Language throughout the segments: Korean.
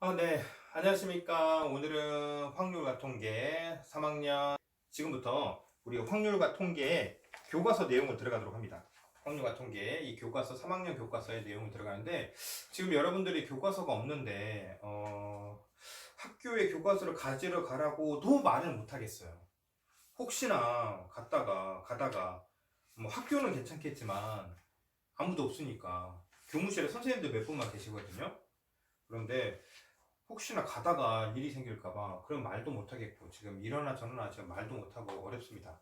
네. 안녕하십니까. 오늘은 확률과 통계 3학년 지금부터 우리 확률과 통계 교과서 내용을 들어가도록 합니다. 확률과 통계 이 교과서 3학년 교과서의 내용을 들어가는데 지금 여러분들이 교과서가 없는데 학교에 교과서를 가지러 가라고도 말을 못 하겠어요. 혹시나 가다가 뭐 학교는 괜찮겠지만 아무도 없으니까 교무실에 선생님들 몇 분만 계시거든요. 그런데 혹시나 가다가 일이 생길까봐 그런 말도 못하겠고 지금 이러나 저러나 지금 말도 못하고 어렵습니다.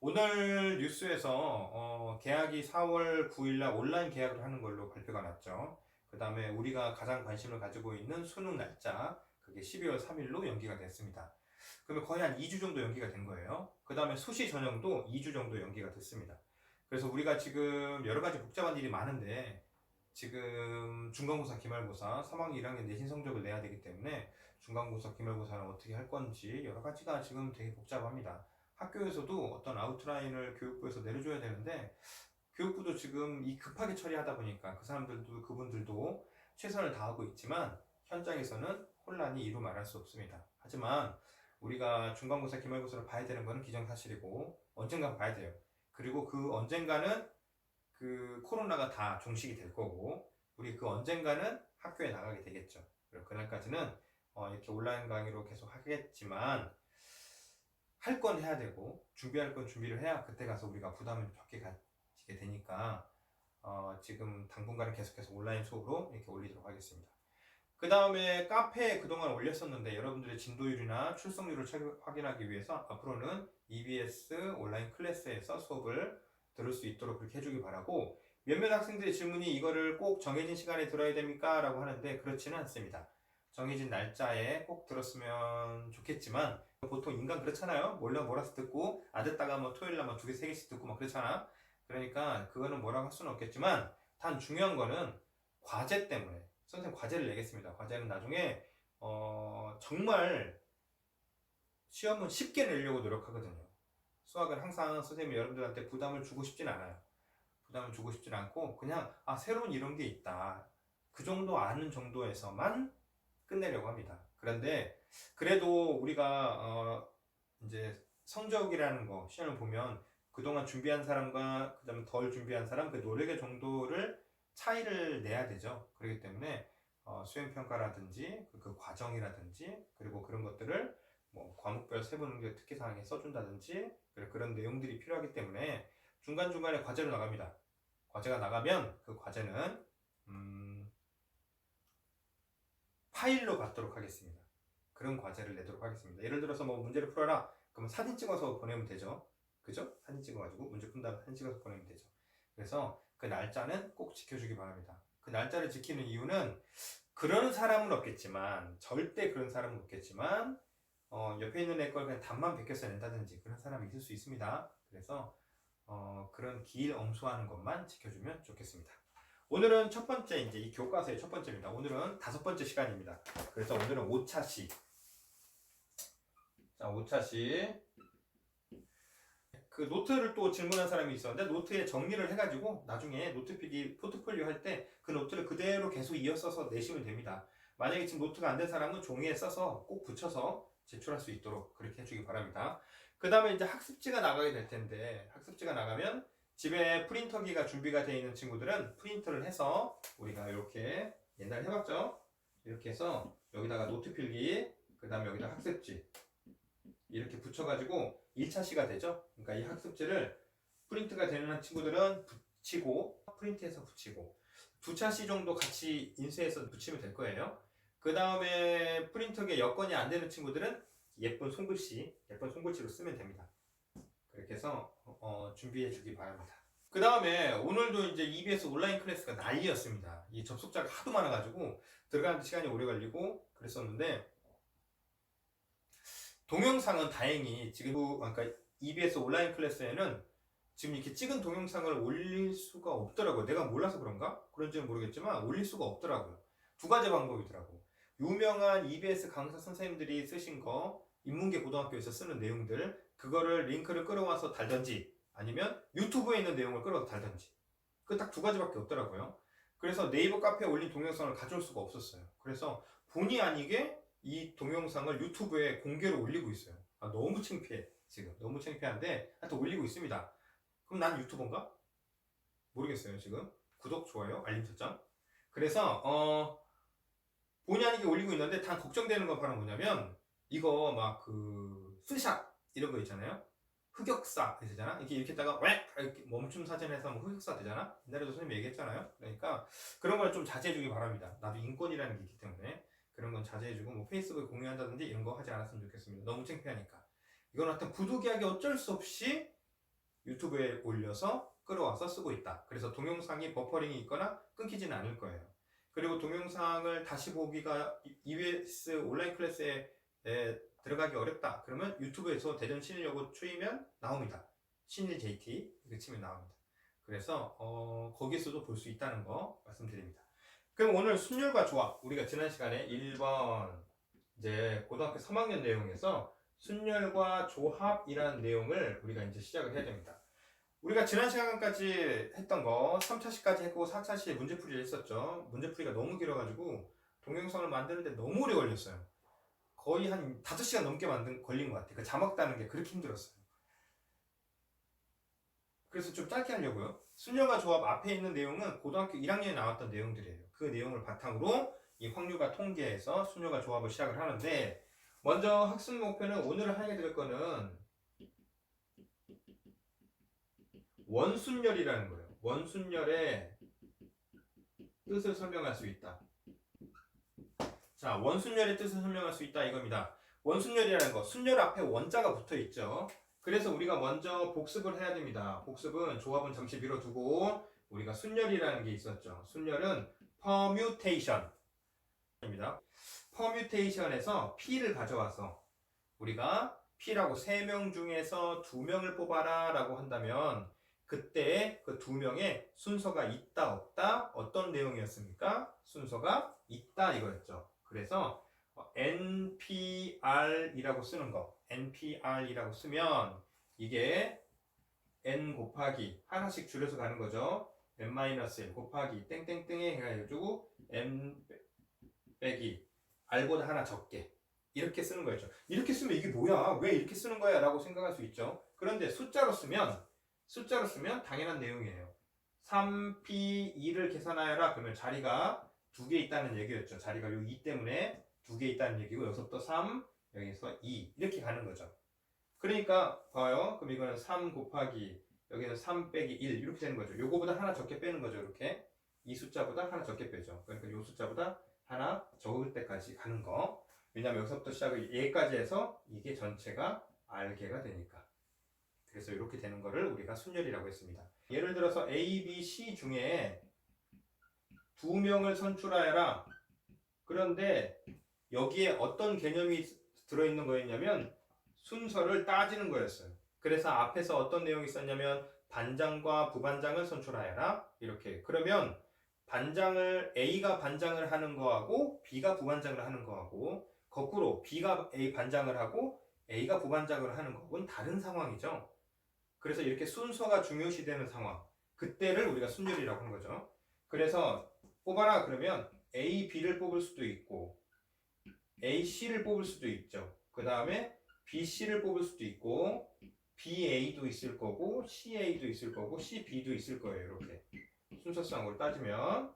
오늘 뉴스에서 계약이 4월 9일날 온라인 계약을 하는 걸로 발표가 났죠. 그 다음에 우리가 가장 관심을 가지고 있는 수능 날짜 그게 12월 3일로 연기가 됐습니다. 그러면 거의 한 2주 정도 연기가 된 거예요. 그 다음에 수시 전형도 2주 정도 연기가 됐습니다. 그래서 우리가 지금 여러 가지 복잡한 일이 많은데 지금 중간고사, 기말고사, 3학년 1학년 내신 성적을 내야 되기 때문에 중간고사, 기말고사는 어떻게 할 건지 여러 가지가 지금 되게 복잡합니다. 학교에서도 어떤 아웃라인을 교육부에서 내려줘야 되는데 교육부도 지금 이 급하게 처리하다 보니까 그분들도 최선을 다하고 있지만 현장에서는 혼란이 이루 말할 수 없습니다. 하지만 우리가 중간고사, 기말고사를 봐야 되는 것은 기정사실이고 언젠가 봐야 돼요. 그리고 그 언젠가는 그 코로나가 다 종식이 될 거고 우리 그 언젠가는 학교에 나가게 되겠죠. 그리고 그날까지는 이렇게 온라인 강의로 계속 하겠지만 할 건 해야 되고 준비할 건 준비를 해야 그때 가서 우리가 부담을 적게 가지게 되니까 지금 당분간은 계속해서 온라인 수업으로 이렇게 올리도록 하겠습니다. 그 다음에 카페에 그동안 올렸었는데 여러분들의 진도율이나 출석률을 확인하기 위해서 앞으로는 EBS 온라인 클래스에서 수업을 들을 수 있도록 그렇게 해주기 바라고 몇몇 학생들의 질문이 이거를 꼭 정해진 시간에 들어야 됩니까? 라고 하는데 그렇지는 않습니다. 정해진 날짜에 꼭 들었으면 좋겠지만 보통 인간 그렇잖아요. 몰라서 듣고 안 듣다가 뭐 토요일날 뭐 2개, 3개씩 듣고 막 그렇잖아. 그러니까 그거는 뭐라고 할 수는 없겠지만 단 중요한 거는 과제 때문에 선생님 과제를 내겠습니다. 과제는 나중에 정말 시험은 쉽게 내려고 노력하거든요. 수학은 항상 선생님이 여러분들한테 부담을 주고 싶진 않아요. 부담을 주고 싶진 않고 그냥 새로운 이런 게 있다. 그 정도 아는 정도에서만 끝내려고 합니다. 그런데 그래도 우리가 이제 성적이라는 거 시험을 보면 그동안 준비한 사람과 그다음에 덜 준비한 사람 그 노력의 정도를 차이를 내야 되죠. 그렇기 때문에 수행평가라든지 그 과정이라든지 그리고 그런 것들을 뭐 과목별 세부능력 특기사항에 써준다든지 그런 내용들이 필요하기 때문에 중간중간에 과제로 나갑니다. 과제가 나가면 그 과제는 파일로 받도록 하겠습니다. 그런 과제를 내도록 하겠습니다. 예를 들어서 뭐 문제를 풀어라. 그러면 사진 찍어서 보내면 되죠. 그죠? 사진 찍어가지고 문제 푼 다음에 사진 찍어서 보내면 되죠. 그래서 그 날짜는 꼭 지켜주기 바랍니다. 그 날짜를 지키는 이유는 그런 사람은 없겠지만 절대 그런 사람은 없겠지만 옆에 있는 애 걸 그냥 답만 베껴서 낸다든지 그런 사람이 있을 수 있습니다. 그래서 그런 길 엄수하는 것만 지켜주면 좋겠습니다. 오늘은 첫 번째 이제 이 교과서의 첫 번째입니다. 오늘은 5번째 시간입니다. 그래서 오늘은 5차시. 자, 5차시. 그 노트를 또 질문한 사람이 있었는데 노트에 정리를 해가지고 나중에 노트 필기 포트폴리오 할 때 그 노트를 그대로 계속 이어 써서 내시면 됩니다. 만약에 지금 노트가 안 된 사람은 종이에 써서 꼭 붙여서 제출할 수 있도록 그렇게 해주기 바랍니다. 그 다음에 이제 학습지가 나가게 될 텐데 학습지가 나가면 집에 프린터기가 준비가 되어 있는 친구들은 프린터를 해서 우리가 이렇게 옛날에 해봤죠? 이렇게 해서 여기다가 노트 필기 그 다음에 여기다 학습지 이렇게 붙여가지고 1차시가 되죠. 그러니까 이 학습지를 프린트가 되는 친구들은 붙이고 프린트해서 붙이고 2차시 정도 같이 인쇄해서 붙이면 될 거예요. 그 다음에 프린터기에 여건이 안 되는 친구들은 예쁜 손글씨로 쓰면 됩니다. 그렇게 해서 준비해 주기 바랍니다. 그 다음에 오늘도 이제 EBS 온라인 클래스가 난리였습니다. 이 접속자가 하도 많아가지고 들어가는 시간이 오래 걸리고 그랬었는데 동영상은 다행히 지금 그러니까 EBS 온라인 클래스에는 지금 이렇게 찍은 동영상을 올릴 수가 없더라고요. 내가 몰라서 그런가? 그런지는 모르겠지만 올릴 수가 없더라고요. 2가지 방법이더라고. 유명한 EBS 강사 선생님들이 쓰신 거 인문계 고등학교에서 쓰는 내용들 그거를 링크를 끌어와서 달던지 아니면 유튜브에 있는 내용을 끌어와서 달던지 그 딱 2가지밖에 없더라고요. 그래서 네이버 카페에 올린 동영상을 가져올 수가 없었어요. 그래서 본의 아니게 이 동영상을 유튜브에 공개로 올리고 있어요. 너무 창피해. 지금 너무 창피한데 하여튼 올리고 있습니다. 그럼 난 유튜버인가? 모르겠어요. 지금 구독, 좋아요, 알림 설정. 그래서 본의 아니게 올리고 있는데 단 걱정되는 건 바로 뭐냐면 이거 막 그 스샷 이런 거 있잖아요. 흑역사 되잖아. 이렇게 했다가 이렇게 멈춤 사진에서 뭐 흑역사 되잖아. 옛날에도 선생님이 얘기했잖아요. 그러니까 그런 걸 좀 자제해주기 바랍니다. 나도 인권이라는 게 있기 때문에 그런 건 자제해주고 뭐 페이스북에 공유한다든지 이런 거 하지 않았으면 좋겠습니다. 너무 창피하니까. 이건 하여튼 부득이하게 어쩔 수 없이 유튜브에 올려서 끌어와서 쓰고 있다. 그래서 동영상이 버퍼링이 있거나 끊기지는 않을 거예요. 그리고 동영상을 다시 보기가 EBS 온라인 클래스에 들어가기 어렵다. 그러면 유튜브에서 대전 신일여고 치면 나옵니다. 신일 JT 이렇게 치면 나옵니다. 그래서 거기서도 볼 수 있다는 거 말씀드립니다. 그럼 오늘 순열과 조합, 우리가 지난 시간에 1번 이제 고등학교 3학년 내용에서 순열과 조합이라는 내용을 우리가 이제 시작을 해야 됩니다. 우리가 지난 시간까지 했던 거 3차시까지 했고 4차시에 문제풀이를 했었죠. 문제풀이가 너무 길어가지고 동영상을 만드는데 너무 오래 걸렸어요. 거의 한 5시간 넘게 걸린 것 같아요. 그 자막 따는 게 그렇게 힘들었어요. 그래서 좀 짧게 하려고요. 순열과 조합 앞에 있는 내용은 고등학교 1학년에 나왔던 내용들이에요. 그 내용을 바탕으로 이 확률과 통계에서 순열과 조합을 시작을 하는데, 먼저 학습 목표는 오늘 하게 될 거는 원순열이라는 거예요. 원순열의 뜻을 설명할 수 있다. 자, 원순열의 뜻을 설명할 수 있다 이겁니다. 원순열이라는 거, 순열 앞에 원자가 붙어 있죠. 그래서 우리가 먼저 복습을 해야 됩니다. 복습은 조합은 잠시 미뤄두고 우리가 순열이라는 게 있었죠. 순열은 퍼뮤테이션입니다. 퍼뮤테이션에서 P를 가져와서 우리가 P라고 3명 중에서 2명을 뽑아라 라고 한다면 그때 그 2명의 순서가 있다 없다 어떤 내용이었습니까? 순서가 있다 이거였죠. 그래서 NPR이라고 쓰는 거, NPR이라고 쓰면 이게 N 곱하기 하나씩 줄여서 가는 거죠. N-1 곱하기 땡땡땡에 해가지고 N 빼기 R보다 하나 적게 이렇게 쓰는 거였죠. 이렇게 쓰면 이게 뭐야? 왜 이렇게 쓰는 거야? 라고 생각할 수 있죠. 그런데 숫자로 쓰면 당연한 내용이에요. 3P2를 계산하여라. 그러면 자리가 2개 있다는 얘기였죠. 자리가 요 2 때문에 2개 있다는 얘기고 여기서부터 3, 여기서 2 이렇게 가는 거죠. 그러니까 봐요. 그럼 이거는 3 곱하기 여기는 3 빼기 1 이렇게 되는 거죠. 요거보다 하나 적게 빼는 거죠. 이렇게 이 숫자보다 하나 적게 빼죠. 그러니까 요 숫자보다 하나 적을 때까지 가는 거. 왜냐면 여기서부터 시작을 얘까지 해서 이게 전체가 R개가 되니까. 그래서 이렇게 되는 거를 우리가 순열이라고 했습니다. 예를 들어서 A, B, C 중에 2명을 선출하여라. 그런데 여기에 어떤 개념이 들어있는 거였냐면 순서를 따지는 거였어요. 그래서 앞에서 어떤 내용이 있었냐면 반장과 부반장을 선출하여라. 이렇게. 그러면 반장을 A가 반장을 하는 거하고 B가 부반장을 하는 거하고 거꾸로 B가 A 반장을 하고 A가 부반장을 하는 거하고는 다른 상황이죠. 그래서 이렇게 순서가 중요시되는 상황, 그때를 우리가 순열이라고 하는 거죠. 그래서 뽑아라 그러면 A, B를 뽑을 수도 있고 A, C를 뽑을 수도 있죠. 그 다음에 B, C를 뽑을 수도 있고 B, A도 있을 거고 C, A도 있을 거고 C, B도 있을 거예요. 이렇게 순서상으로 따지면.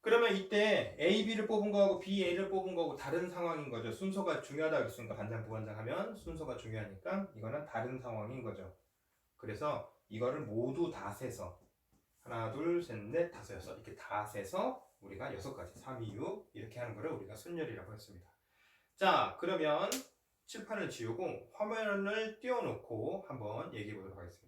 그러면 이때 A, B를 뽑은 거하고 B, A를 뽑은 거하고 다른 상황인 거죠. 순서가 중요하다고 했으니까 반장, 부반장 하면 순서가 중요하니까 이거는 다른 상황인 거죠. 그래서 이거를 모두 다 세서 하나, 둘, 셋, 넷, 다섯, 여섯 이렇게 다 세서 우리가 6가지 3, 2, 6 이렇게 하는 거를 우리가 순열이라고 했습니다. 자, 그러면 칠판을 지우고 화면을 띄워놓고 한번 얘기해 보도록 하겠습니다.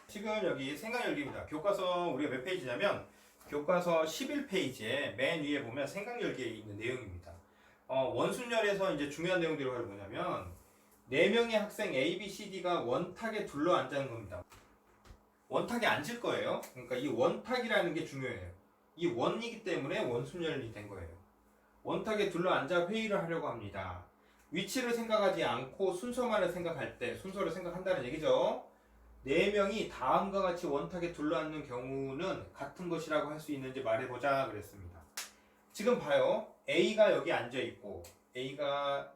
지금 여기 생각열기입니다. 교과서 우리가 몇 페이지냐면 교과서 11페이지에 맨 위에 보면 생각열기에 있는 내용입니다. 원순열에서 이제 중요한 내용들이 뭐냐면 4명의 학생 A, B, C, D가 원탁에 둘러 앉는 겁니다. 원탁에 앉을 거예요. 그러니까 이 원탁이라는 게 중요해요. 이 원이기 때문에 원순열이 된 거예요. 원탁에 둘러 앉아 회의를 하려고 합니다. 위치를 생각하지 않고 순서만을 생각할 때 순서를 생각한다는 얘기죠. 4명이 다음과 같이 원탁에 둘러앉는 경우는 같은 것이라고 할 수 있는지 말해보자 그랬습니다. 지금 봐요. A가 여기 앉아있고 A가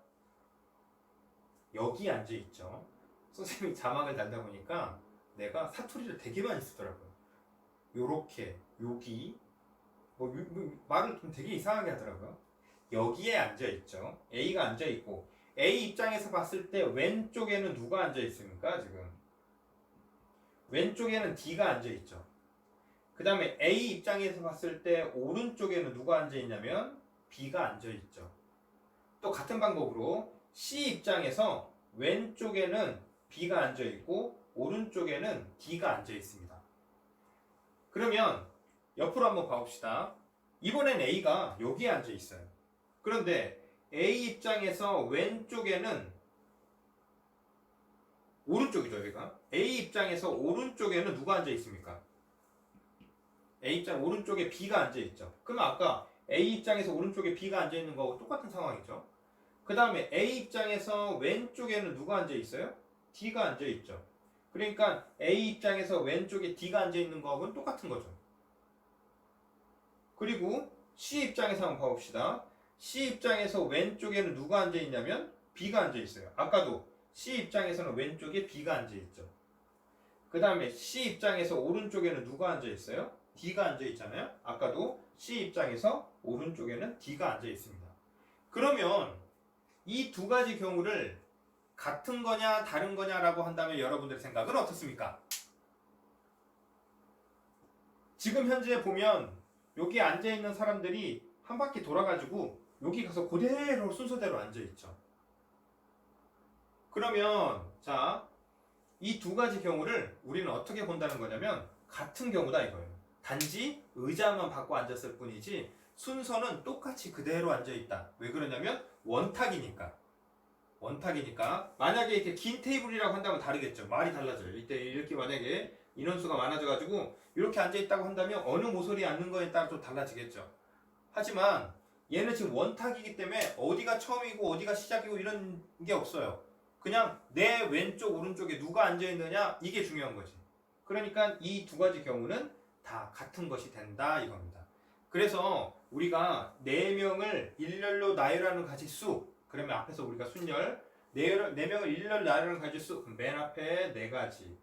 여기 앉아있죠. 선생님이 자막을 달다 보니까 내가 사투리를 되게 많이 쓰더라고요. 요렇게, 여기 말을 좀 되게 이상하게 하더라고요. 여기에 앉아있죠. A가 앉아있고 A 입장에서 봤을 때 왼쪽에는 누가 앉아있습니까? 지금 왼쪽에는 D가 앉아있죠. 그 다음에 A 입장에서 봤을 때 오른쪽에는 누가 앉아있냐면 B가 앉아있죠. 또 같은 방법으로 C 입장에서 왼쪽에는 B가 앉아있고 오른쪽에는 D가 앉아있습니다. 그러면 옆으로 한번 봐봅시다. 이번엔 A가 여기에 앉아있어요. 그런데 A 입장에서 왼쪽에는 오른쪽이죠, 여기가. A 입장에서 오른쪽에는 누가 앉아있습니까? A 입장 오른쪽에 B가 앉아있죠. 그러면 아까 A 입장에서 오른쪽에 B가 앉아있는 거하고 똑같은 상황이죠. 그 다음에 A 입장에서 왼쪽에는 누가 앉아있어요? D가 앉아있죠. 그러니까 A 입장에서 왼쪽에 D가 앉아있는 거하고는 똑같은 거죠. 그리고 C 입장에서 한번 봐봅시다. C 입장에서 왼쪽에는 누가 앉아있냐면 B가 앉아있어요. 아까도 C 입장에서는 왼쪽에 B가 앉아있죠. 그 다음에 C 입장에서 오른쪽에는 누가 앉아있어요? D가 앉아있잖아요. 아까도 C 입장에서 오른쪽에는 D가 앉아있습니다. 그러면 이 두 가지 경우를 같은 거냐 다른 거냐라고 한다면 여러분들의 생각은 어떻습니까? 지금 현재 보면 여기 앉아있는 사람들이 한 바퀴 돌아가지고 여기 가서 그대로 순서대로 앉아있죠. 그러면 자, 이 두 가지 경우를 우리는 어떻게 본다는 거냐면 같은 경우다 이거예요. 단지 의자만 바꿔 앉았을 뿐이지 순서는 똑같이 그대로 앉아있다. 왜 그러냐면 원탁이니까. 만약에 이렇게 긴 테이블이라고 한다면 다르겠죠. 말이 달라져요. 이때 이렇게 만약에 인원수가 많아져가지고 이렇게 앉아있다고 한다면 어느 모서리에 앉는 거에 따라 좀 달라지겠죠. 하지만 얘는 지금 원탁이기 때문에 어디가 처음이고 어디가 시작이고 이런 게 없어요. 그냥 내 왼쪽 오른쪽에 누가 앉아있느냐 이게 중요한 거지. 그러니까 이 두 가지 경우는 다 같은 것이 된다 이겁니다. 그래서 우리가 4명을 일렬로 나열하는 가지수, 그러면 앞에서 우리가 순열 4명을 일렬로 나열하는 가지수, 맨 앞에 4가지,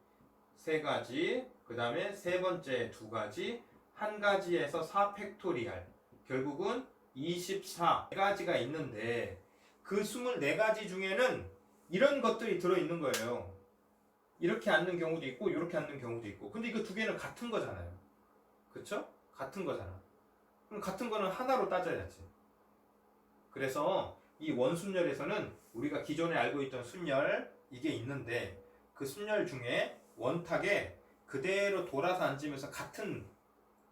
3가지, 그 다음에 세 번째 2가지, 한 가지에서 4팩토리알, 결국은 24가지가 있는데 그 24가지 중에는 이런 것들이 들어있는 거예요. 이렇게 앉는 경우도 있고 이렇게 앉는 경우도 있고. 근데 이거 두 개는 같은 거잖아요. 그쵸? 같은 거잖아. 그럼 같은 거는 하나로 따져야지. 그래서 이 원순열에서는 우리가 기존에 알고 있던 순열 이게 있는데 그 순열 중에 원탁에 그대로 돌아서 앉으면서 같은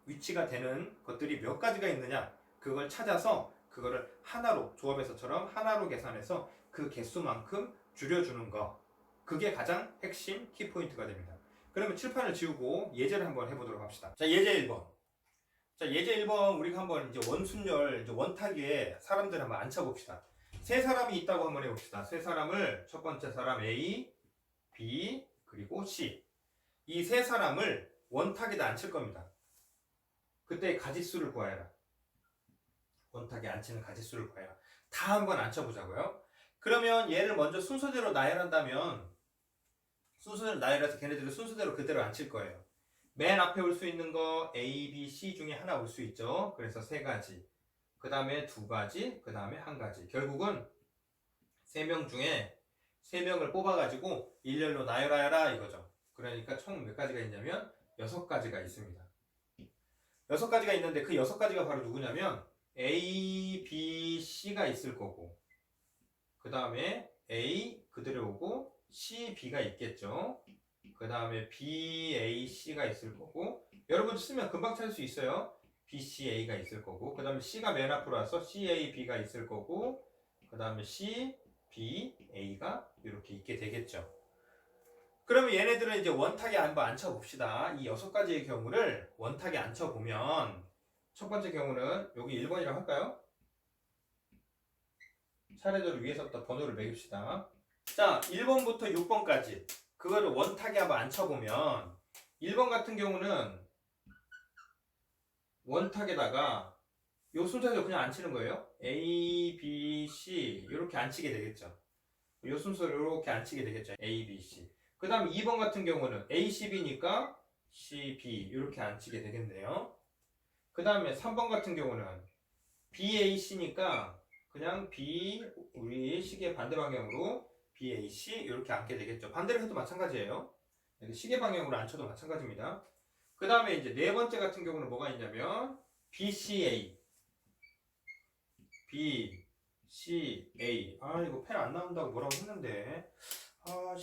위치가 되는 것들이 몇 가지가 있느냐 그걸 찾아서 그거를 하나로 조합에서처럼 하나로 계산해서 그 개수만큼 줄여주는 거, 그게 가장 핵심 키포인트가 됩니다. 그러면 칠판을 지우고 예제를 한번 해보도록 합시다. 자, 예제 1번. 자, 예제 1번 우리가 한번 이제 원순열, 이제 원탁에 사람들 한번 앉혀봅시다. 세 사람이 있다고 한번 해봅시다. 세 사람을 첫 번째 사람 A, B, 그리고 C. 이 세 사람을 원탁에다 앉힐 겁니다. 그때 가지수를 구하여라. 원탁에 앉히는 가지수를 구하여라. 다 한번 앉혀보자고요. 그러면 얘를 먼저 순서대로 나열한다면 순서대로 나열해서 걔네들을 순서대로 그대로 앉힐 거예요. 맨 앞에 올 수 있는 거 A, B, C 중에 하나 올 수 있죠. 그래서 3가지, 그 다음에 2가지, 그 다음에 1가지. 결국은 3명 중에 3명을 뽑아가지고 일렬로 나열하여라 이거죠. 그러니까 총 몇 가지가 있냐면 6가지가 있습니다. 6가지가 있는데 그 6가지가 바로 누구냐면 A, B, C가 있을 거고, 그 다음에 A 그대로 오고 C, B가 있겠죠. 그 다음에 B, A, C가 있을 거고, 여러분 쓰면 금방 찾을 수 있어요. B, C, A가 있을 거고, 그 다음에 C가 맨 앞으로 와서 C, A, B가 있을 거고, 그 다음에 C, B, A가 이렇게 있게 되겠죠. 그러면 얘네들은 이제 원탁에 한번 앉혀봅시다. 이 6가지의 경우를 원탁에 앉혀보면 첫 번째 경우는 여기 1번이라고 할까요? 차례대로 위에서부터 번호를 매깁시다. 자, 1번부터 6번까지. 그거를 원탁에 한번 앉혀보면 1번 같은 경우는 원탁에다가 요 순서대로 그냥 앉히는 거예요. A, B, C 이렇게 앉히게 되겠죠. 요 순서로 이렇게 앉히게 되겠죠. A, B, C. 그 다음 2번 같은 경우는 A, C, B니까 C, B 이렇게 앉히게 되겠네요. 그 다음에 3번 같은 경우는 B, A, C니까 그냥 B, 우리 시계 반대 방향으로 B, A, C 이렇게 앉게 되겠죠. 반대로 해도 마찬가지예요. 시계 방향으로 앉혀도 마찬가지입니다. 그 다음에 이제 네 번째 같은 경우는 뭐가 있냐면 B, C, A B, C, A. 아, 이거 펜 안 나온다고 뭐라고 했는데. 아,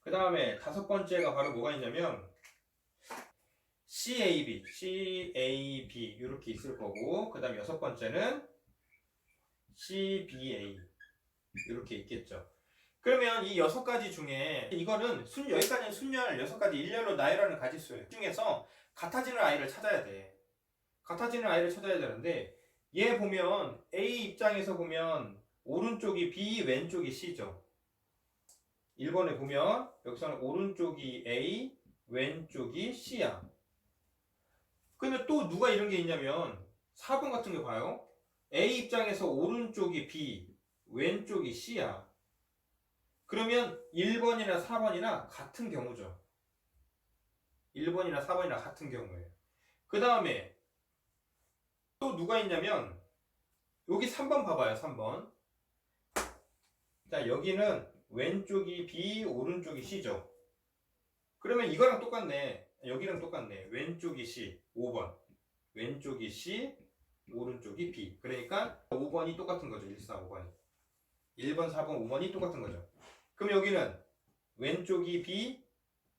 그 다음에 다섯 번째가 바로 뭐가 있냐면 C, A, B, C, A, B 이렇게 있을 거고, 그 다음에 여섯 번째는 C, B, A 이렇게 있겠죠. 그러면 이 여섯 가지 중에 이거는 여기까지는 순열, 여섯 가지 일렬로 나열하는 가지수 중에서 같아지는 아이를 찾아야 돼. 같아지는 아이를 찾아야 되는데 얘 보면 A 입장에서 보면 오른쪽이 B, 왼쪽이 C죠. 1번에 보면 여기서는 오른쪽이 A, 왼쪽이 C야. 그러면 또 누가 이런 게 있냐면 4번 같은 거 봐요. A 입장에서 오른쪽이 B, 왼쪽이 C야. 그러면 1번이나 4번이나 같은 경우죠. 1번이나 4번이나 같은 경우예요. 그 다음에 또 누가 있냐면 여기 3번 봐봐요. 3번. 자, 여기는 왼쪽이 B, 오른쪽이 C죠. 그러면 이거랑 똑같네. 여기랑 똑같네. 왼쪽이 C, 5번. 왼쪽이 C, 오른쪽이 B. 그러니까 5번이 똑같은 거죠. 1, 4, 5번이. 1번, 4번, 5번이 똑같은 거죠. 그럼 여기는 왼쪽이 B,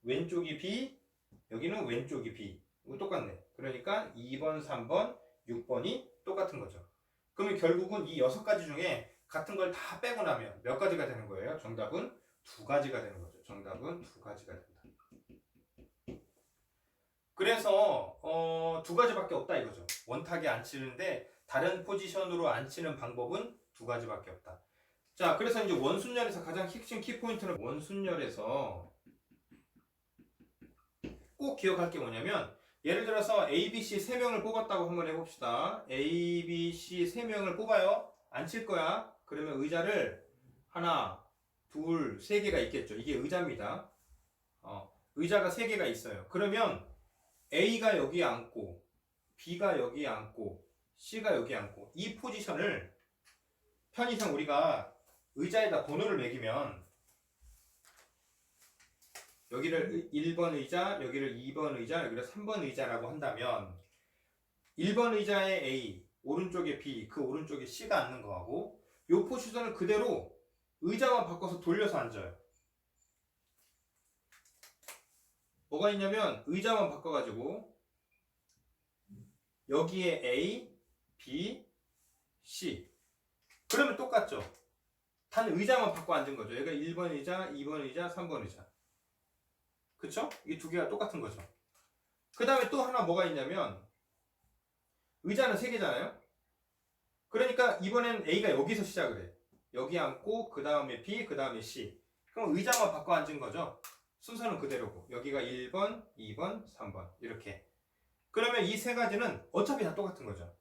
왼쪽이 B, 여기는 왼쪽이 B. 이거 똑같네. 그러니까 2번, 3번, 6번이 똑같은 거죠. 그러면 결국은 이 6가지 중에 같은 걸 다 빼고 나면 몇 가지가 되는 거예요? 정답은 2가지가 되는 거죠. 정답은 2가지가 된다. 그래서 2가지밖에 없다 이거죠. 원탁에 앉히는데 다른 포지션으로 앉히는 방법은 2가지밖에 없다. 자, 그래서 이제 원순열에서 가장 핵심 키포인트는 원순열에서 꼭 기억할 게 뭐냐면 예를 들어서 A, B, C 3명을 뽑았다고 한번 해봅시다. A, B, C 3명을 뽑아요. 앉힐 거야. 그러면 의자를 하나, 둘, 3개가 있겠죠. 이게 의자입니다. 의자가 3개가 있어요. 그러면 A가 여기 앉고 B가 여기 앉고 C가 여기 앉고 이 포지션을 편의상 우리가 의자에다 번호를 매기면 여기를 1번 의자, 여기를 2번 의자, 여기를 3번 의자라고 한다면 1번 의자에 A, 오른쪽에 B, 그 오른쪽에 C가 앉는 거하고 이 포지션을 그대로 의자만 바꿔서 돌려서 앉아요. 뭐가 있냐면 의자만 바꿔가지고 여기에 A, B, C 그러면 똑같죠. 단 의자만 바꿔 앉은 거죠. 여기가 1번 의자, 2번 의자, 3번 의자. 그쵸? 이 두 개가 똑같은 거죠. 그 다음에 또 하나 뭐가 있냐면 의자는 3개잖아요. 그러니까 이번엔 A가 여기서 시작을 해. 여기 앉고 그 다음에 B, 그 다음에 C. 그럼 의자만 바꿔 앉은 거죠. 순서는 그대로고 여기가 1번, 2번, 3번 이렇게. 그러면 이 3가지는 어차피 다 똑같은 거죠.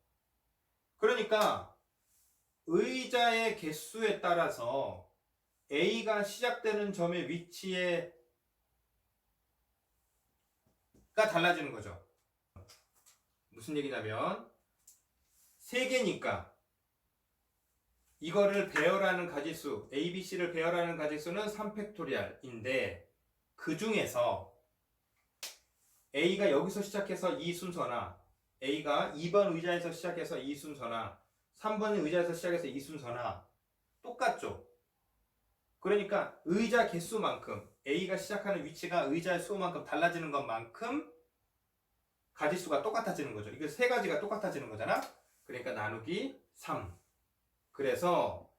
그러니까 의자의 개수에 따라서 A가 시작되는 점의 위치가 달라지는 거죠. 무슨 얘기냐면 3개니까 이거를 배열하는 가지수 A, B, C를 배열하는 가지수는 3팩토리알인데 그 중에서 A가 여기서 시작해서 이 순서나 A가 2번 의자에서 시작해서 이 순서나 3번 의자에서 시작해서 이 순서나 똑같죠. 그러니까 의자 개수만큼 A가 시작하는 위치가 의자의 수만큼 달라지는 것만큼 가지수가 똑같아지는 거죠. 이게 3가지가 똑같아지는 거잖아. 그러니까 나누기 3. 그래서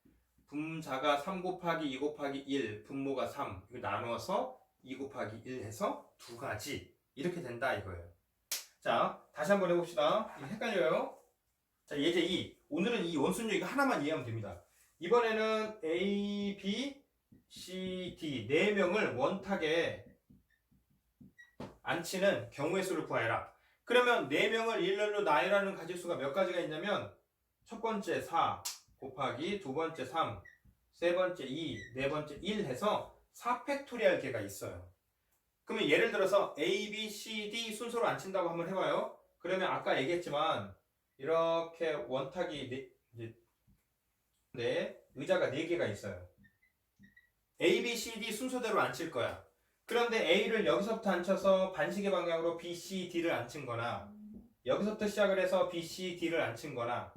분자가 3 곱하기 2 곱하기 1, 분모가 3. 이거 나누어서 2 곱하기 1 해서 2가지. 이렇게 된다 이거예요. 자, 다시 한번 해봅시다. 이거 헷갈려요. 자, 예제 2. 오늘은 이 원순열 이거 하나만 이해하면 됩니다. 이번에는 A, B, C, D 4명을 원탁에 앉히는 경우의 수를 구하여라. 그러면 4명을 일렬로 나열하는 가지수가 몇 가지가 있냐면 첫 번째 4 곱하기 두 번째 3, 세 번째 2, 네 번째 1 해서 4팩토리얼 개가 있어요. 그러면 예를 들어서 A, B, C, D 순서로 앉힌다고 한번 해봐요. 그러면 아까 얘기했지만 이렇게 원탁이 의자가 4개가 있어요. A, B, C, D 순서대로 앉힐 거야. 그런데 A를 여기서부터 앉혀서 반시계 방향으로 B, C, D를 앉힌 거나 여기서부터 시작을 해서 B, C, D를 앉힌 거나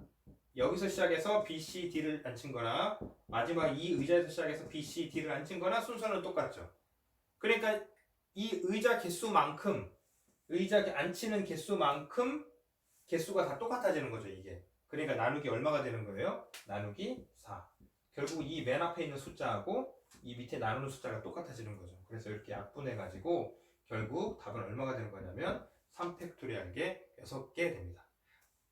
여기서 시작해서 B, C, D를 앉힌 거나 마지막 이 의자에서 시작해서 B, C, D를 앉힌 거나 순서는 똑같죠. 그러니까 이 의자 개수만큼 의자 앉히는 개수만큼 개수가 다 똑같아지는 거죠, 이게. 그러니까 나누기 얼마가 되는 거예요? 나누기 4. 결국 이 맨 앞에 있는 숫자하고 이 밑에 나누는 숫자가 똑같아지는 거죠. 그래서 이렇게 약분해가지고 결국 답은 얼마가 되는 거냐면 3팩토리얼 게 6개 됩니다.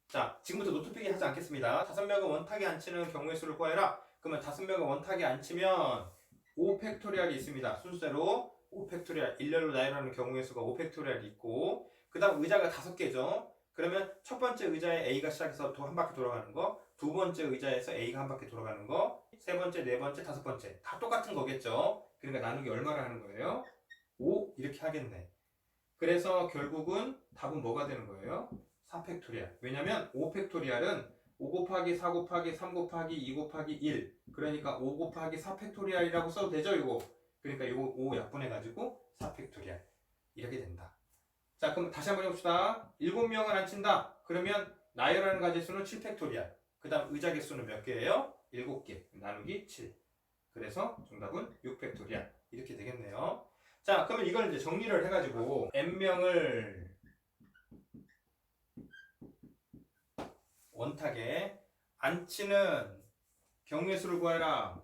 자, 지금부터 노트필기 하지 않겠습니다. 5명을 원탁에 앉히는 경우의 수를 구해라. 그러면 5명을 원탁에 앉히면 5팩토리얼이 있습니다. 순서대로 5팩토리얼, 일렬로 나열하는 경우의 수가 5팩토리얼이 있고 그 다음 의자가 5개죠. 그러면 첫 번째 의자에 A가 시작해서 한 바퀴 돌아가는 거, 두 번째 의자에서 A가 한 바퀴 돌아가는 거, 세 번째, 네 번째, 다섯 번째 다 똑같은 거겠죠. 그러니까 나누기 얼마를 하는 거예요? 5 이렇게 하겠네. 그래서 결국은 답은 뭐가 되는 거예요? 4팩토리얼. 왜냐면 5팩토리얼은 5 곱하기 4 곱하기 3 곱하기 2 곱하기 1 그러니까 5 곱하기 4팩토리얼이라고 써도 되죠, 이거. 그러니까 이거 5 약분해가지고 4팩토리얼 이렇게 된다. 자, 그럼 다시 한번 해봅시다. 7명을 앉힌다. 그러면 나열하는 가지수는 7팩토리얼. 그 다음 의자 개수는 몇 개예요? 7개. 나누기 7. 그래서 정답은 6팩토리얼. 이렇게 되겠네요. 자, 그러면 이걸 이제 정리를 해가지고 n명을 원탁에 앉히는 경우의 수를 구해라.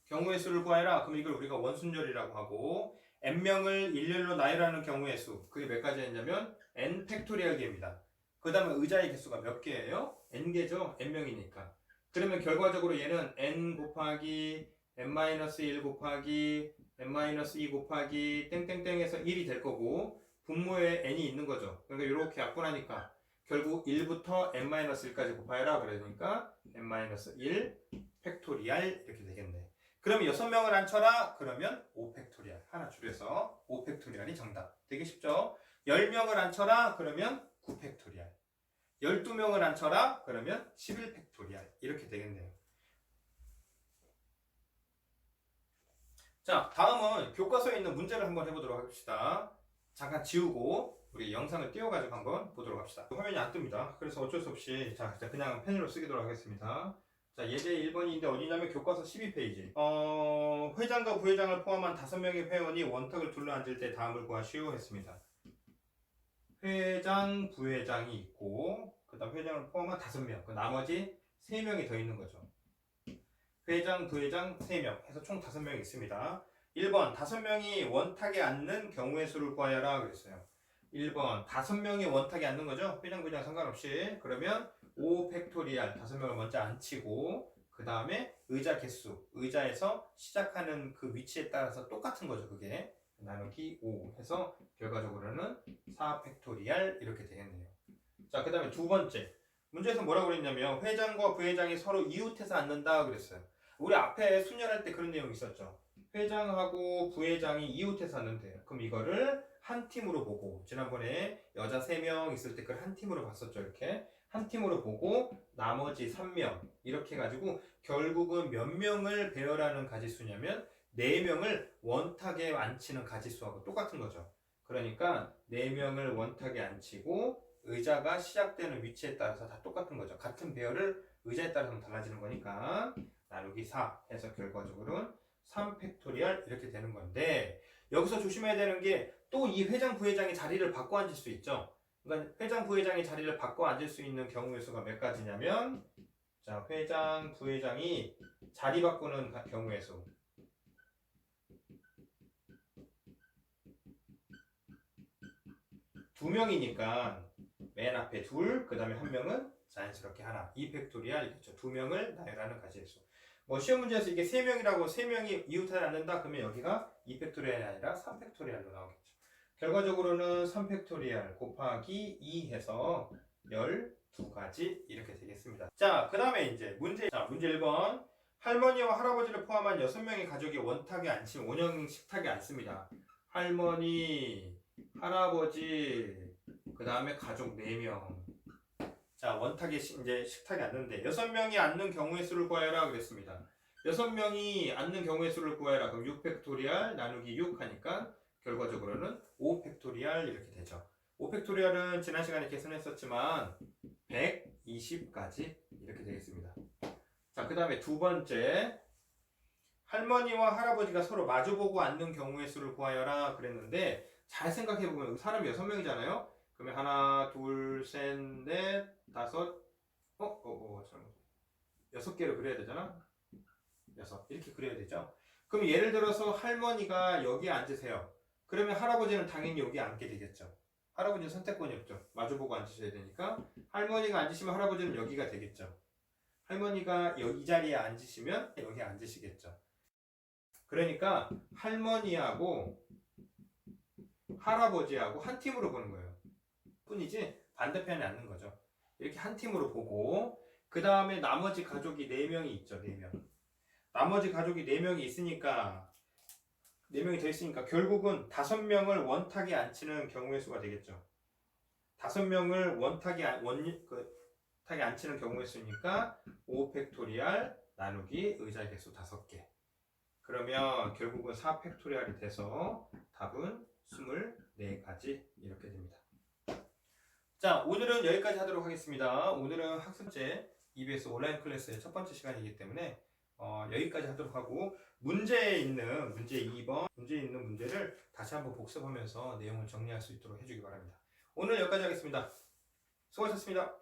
경우의 수를 구해라. 그럼 이걸 우리가 원순열이라고 하고 n명을 일렬로 나열하는 경우의 수. 그게 몇 가지였냐면 n 팩토리얼 개입니다. 그 다음에 의자의 개수가 몇 개예요? n개죠. n명이니까. 그러면 결과적으로 얘는 n 곱하기 n-1 곱하기 n-2 곱하기 땡땡땡에서 1이 될 거고 분모에 n이 있는 거죠. 그러니까 이렇게 약분하니까 결국 1부터 n-1까지 곱하여라. 그러니까 n-1 팩토리얼 이렇게 되겠네. 그러면 6명을 앉혀라. 그러면 5팩토리얼. 하나 줄여서 5팩토리얼이 정답. 되게 쉽죠? 10명을 앉혀라. 그러면 9팩토리얼. 12명을 앉혀라. 그러면 11팩토리얼. 이렇게 되겠네요. 자, 다음은 교과서에 있는 문제를 한번 해보도록 합시다. 잠깐 지우고 우리 영상을 띄워가지고 한번 보도록 합시다. 화면이 안 뜹니다. 그래서 어쩔 수 없이 자 그냥 펜으로 쓰도록 하겠습니다. 자, 예제 1번인데 어디냐면 교과서 12페이지. 회장과 부회장을 포함한 5명의 회원이 원탁을 둘러앉을 때 다음을 구하시오 했습니다. 회장, 부회장이 있고 그 다음 회장을 포함한 5명. 그 나머지 3명이 더 있는 거죠. 회장, 부회장 3명 해서 총 5명이 있습니다. 1번 5명이 원탁에 앉는 경우의 수를 구하여라 그랬어요. 1번 5명이 원탁에 앉는 거죠. 회장, 부회장 상관없이. 그러면 5팩토리얼 5명을 먼저 앉히고 그 다음에 의자 개수, 의자에서 시작하는 그 위치에 따라서 똑같은 거죠. 그게 나누기 5 해서 결과적으로는 4팩토리얼 이렇게 되겠네요. 자, 그 다음에 두 번째 문제에서 뭐라고 그랬냐면 회장과 부회장이 서로 이웃해서 앉는다 그랬어요. 우리 앞에 순열할 때 그런 내용이 있었죠. 회장하고 부회장이 이웃해서 앉는데요. 그럼 이거를 한 팀으로 보고 지난번에 여자 3명 있을 때 그걸 한 팀으로 봤었죠. 이렇게 한 팀으로 보고 나머지 3명 이렇게 해가지고 결국은 몇 명을 배열하는 가지수냐면 4명을 원탁에 앉히는 가지수하고 똑같은 거죠. 그러니까 4명을 원탁에 앉히고 의자가 시작되는 위치에 따라서 다 똑같은 거죠. 같은 배열을 의자에 따라서 달라지는 거니까 나누기 4 해서 결과적으로는 3팩토리얼 이렇게 되는 건데 여기서 조심해야 되는 게 또 이 회장 부회장이 자리를 바꿔 앉을 수 있죠. 그러니까 회장 부회장이 자리를 바꿔 앉을 수 있는 경우의 수가 몇 가지냐면 자, 회장 부회장이 자리 바꾸는 경우의 수 2명이니까 맨 앞에 2, 그 다음에 1명은 자연스럽게 하나 2팩토리알이겠죠. 2명을 나열하는 가지수. 뭐 시험 문제에서 이게 3명이라고 3명이 이웃하지 않는다 그러면 여기가 2팩토리알이 아니라 3팩토리알로 나오겠죠. 결과적으로는 3팩토리알 곱하기 2 해서 12가지 이렇게 되겠습니다. 자, 그 다음에 이제 문제 1번. 할머니와 할아버지를 포함한 6명의 가족이 원탁에 앉힌 원형 식탁에 앉습니다. 할머니, 할아버지, 그 다음에 가족 4명. 자, 원탁에 이제 식탁에 앉는데 6명이 앉는 경우의 수를 구하여라 그랬습니다. 6명이 앉는 경우의 수를 구하여라. 그럼 6팩토리알 나누기 6 하니까 결과적으로는 5팩토리알 이렇게 되죠. 5팩토리알은 지난 시간에 계산했었지만 120까지 이렇게 되겠습니다. 자, 그 다음에 두 번째. 할머니와 할아버지가 서로 마주보고 앉는 경우의 수를 구하여라 그랬는데 잘 생각해보면 사람이 6명이잖아요. 그러면 하나, 둘, 셋, 넷, 다섯, 잘못. 6개를 그려야 되잖아. 6 이렇게 그려야 되죠. 그럼 예를 들어서 할머니가 여기에 앉으세요. 그러면 할아버지는 당연히 여기 앉게 되겠죠. 할아버지는 선택권이 없죠. 마주보고 앉으셔야 되니까 할머니가 앉으시면 할아버지는 여기가 되겠죠. 할머니가 이 자리에 앉으시면 여기 앉으시겠죠. 그러니까 할머니하고 할아버지하고 한 팀으로 보는 거예요. 뿐이지 반대편에 앉는 거죠. 이렇게 한 팀으로 보고 그 다음에 나머지 가족이 4명이 있죠. 4명. 나머지 가족이 4명이 있으니까 4명이 더 있으니까 결국은 5명을 원탁에 앉히는 경우의 수가 되겠죠. 5명을 원탁에 앉히는 경우의 수니까 5팩토리알 나누기 의자의 개수 5개. 그러면 결국은 4팩토리알이 돼서 답은 24가지 이렇게 됩니다. 자, 오늘은 여기까지 하도록 하겠습니다. 오늘은 학습제 EBS 온라인 클래스의 첫 번째 시간이기 때문에 여기까지 하도록 하고 문제 있는 문제 2번 문제 있는 문제를 다시 한번 복습하면서 내용을 정리할 수 있도록 해주기 바랍니다. 오늘 여기까지 하겠습니다. 수고하셨습니다.